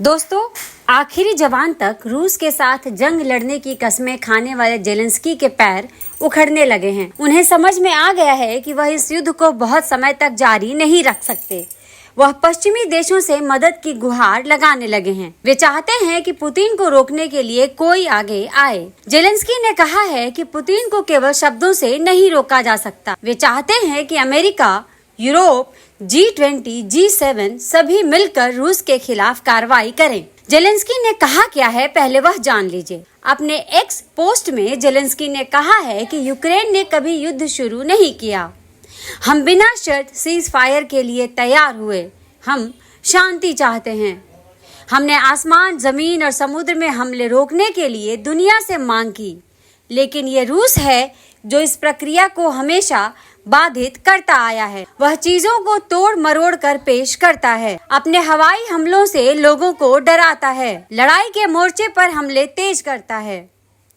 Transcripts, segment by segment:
दोस्तों, आखिरी जवान तक रूस के साथ जंग लड़ने की कस्में खाने वाले जेलेंस्की के पैर उखड़ने लगे हैं। उन्हें समझ में आ गया है कि वह इस युद्ध को बहुत समय तक जारी नहीं रख सकते। वह पश्चिमी देशों से मदद की गुहार लगाने लगे हैं। वे चाहते हैं कि पुतिन को रोकने के लिए कोई आगे आए। जेलेंस्की ने कहा है कि पुतिन को केवल शब्दों से नहीं रोका जा सकता। वे चाहते हैं कि अमेरिका, यूरोप, G20, G7 सभी मिलकर रूस के खिलाफ कार्रवाई करें। जेलेंस्की ने कहा क्या है, पहले वह जान लीजिए। अपने एक्स पोस्ट में जेलेंस्की ने कहा है कि यूक्रेन ने कभी युद्ध शुरू नहीं किया। हम बिना शर्त सीज फायर के लिए तैयार हुए। हम शांति चाहते हैं। हमने आसमान, जमीन और समुद्र में हमले रोकने के लिए दुनिया से मांग की, लेकिन ये रूस है जो इस प्रक्रिया को हमेशा बाधित करता आया है। वह चीजों को तोड़ मरोड़ कर पेश करता है, अपने हवाई हमलों से लोगों को डराता है, लड़ाई के मोर्चे पर हमले तेज करता है।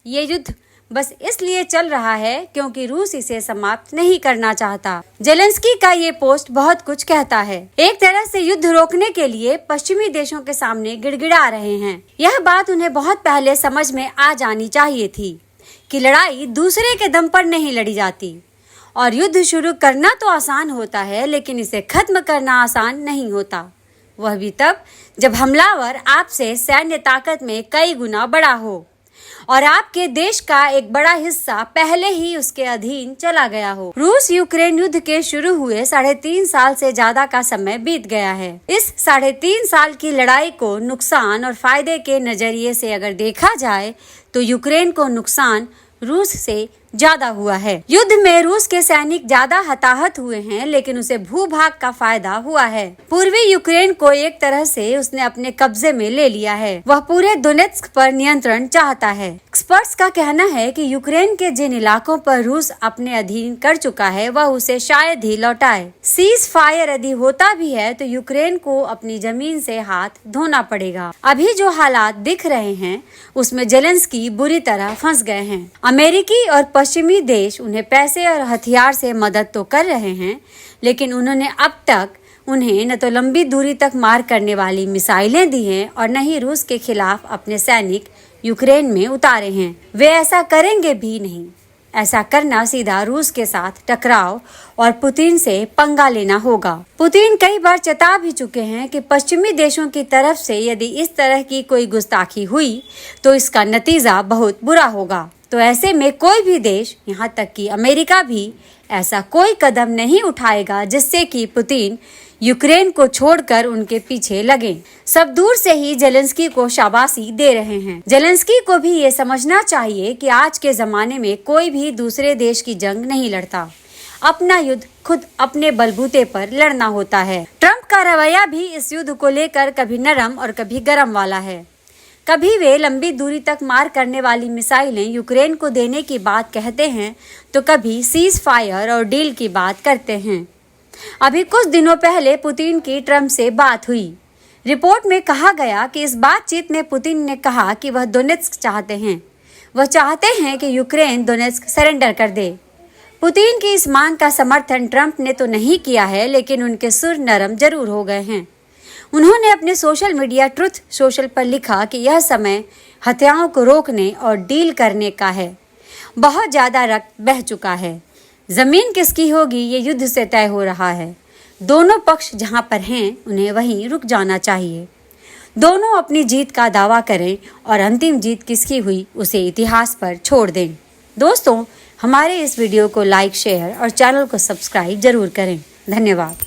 ये युद्ध बस इसलिए चल रहा है क्योंकि रूस इसे समाप्त नहीं करना चाहता। जेलेंस्की का ये पोस्ट बहुत कुछ कहता है। एक तरह से युद्ध रोकने के लिए पश्चिमी देशों के सामने गिड़गिड़ा रहे हैं। यह बात उन्हें बहुत पहले समझ में आ जानी चाहिए थी कि लड़ाई दूसरे के दम पर नहीं लड़ी जाती और युद्ध शुरू करना तो आसान होता है, लेकिन इसे खत्म करना आसान नहीं होता। वह भी तब जब हमलावर आपसे सैन्य ताकत में कई गुना बड़ा हो और आपके देश का एक बड़ा हिस्सा पहले ही उसके अधीन चला गया हो। रूस यूक्रेन युद्ध के शुरू हुए 3.5 साल से ज्यादा का समय बीत गया है। इस 3.5 साल की लड़ाई को नुकसान और फायदे के नजरिए से अगर देखा जाए तो यूक्रेन को नुकसान रूस से ज्यादा हुआ है। युद्ध में रूस के सैनिक ज्यादा हताहत हुए हैं, लेकिन उसे भूभाग का फायदा हुआ है। पूर्वी यूक्रेन को एक तरह से उसने अपने कब्जे में ले लिया है। वह पूरे दोनेत्स्क पर नियंत्रण चाहता है। एक्सपर्ट्स का कहना है कि यूक्रेन के जिन इलाकों पर रूस अपने अधीन कर चुका है, वह उसे शायद ही लौटाए। सीज फायर यदि होता भी है तो यूक्रेन को अपनी जमीन से हाथ धोना पड़ेगा। अभी जो हालात दिख रहे हैं उसमें जेलेंस्की बुरी तरह फंस गए हैं। अमेरिकी और पश्चिमी देश उन्हें पैसे और हथियार से मदद तो कर रहे हैं, लेकिन उन्होंने अब तक उन्हें न तो लंबी दूरी तक मार करने वाली मिसाइलें दी हैं और न ही रूस के खिलाफ अपने सैनिक यूक्रेन में उतारे हैं। वे ऐसा करेंगे भी नहीं। ऐसा करना सीधा रूस के साथ टकराव और पुतिन से पंगा लेना होगा। पुतिन कई बार चेता भी चुके हैं कि पश्चिमी देशों की तरफ से यदि इस तरह की कोई गुस्ताखी हुई तो इसका नतीजा बहुत बुरा होगा। तो ऐसे में कोई भी देश, यहाँ तक कि अमेरिका भी, ऐसा कोई कदम नहीं उठाएगा जिससे कि पुतिन यूक्रेन को छोड़कर उनके पीछे लगे। सब दूर से ही जेलेंस्की को शाबाशी दे रहे हैं। जेलेंस्की को भी ये समझना चाहिए कि आज के जमाने में कोई भी दूसरे देश की जंग नहीं लड़ता। अपना युद्ध खुद अपने बलबूते पर लड़ना होता है। ट्रंप का रवैया भी इस युद्ध को लेकर कभी नरम और कभी गरम वाला है। कभी वे लंबी दूरी तक मार करने वाली मिसाइलें यूक्रेन को देने की बात कहते हैं तो कभी सीज फायर और डील की बात करते हैं। अभी कुछ दिनों पहले पुतिन की ट्रंप से बात हुई। रिपोर्ट में कहा गया कि इस बातचीत में पुतिन ने कहा कि वह दोनेत्स्क चाहते हैं। वह चाहते हैं कि यूक्रेन दोनेत्स्क सरेंडर कर दे। पुतिन की इस मांग का समर्थन ट्रंप ने तो नहीं किया है, लेकिन उनके सुर नरम जरूर हो गए हैं। उन्होंने अपने सोशल मीडिया ट्रुथ सोशल पर लिखा कि यह समय हत्याओं को रोकने और डील करने का है। बहुत ज्यादा रक्त बह चुका है। जमीन किसकी होगी ये युद्ध से तय हो रहा है। दोनों पक्ष जहां पर हैं उन्हें वहीं रुक जाना चाहिए। दोनों अपनी जीत का दावा करें और अंतिम जीत किसकी हुई उसे इतिहास पर छोड़ दें। दोस्तों, हमारे इस वीडियो को लाइक, शेयर और चैनल को सब्सक्राइब जरूर करें। धन्यवाद।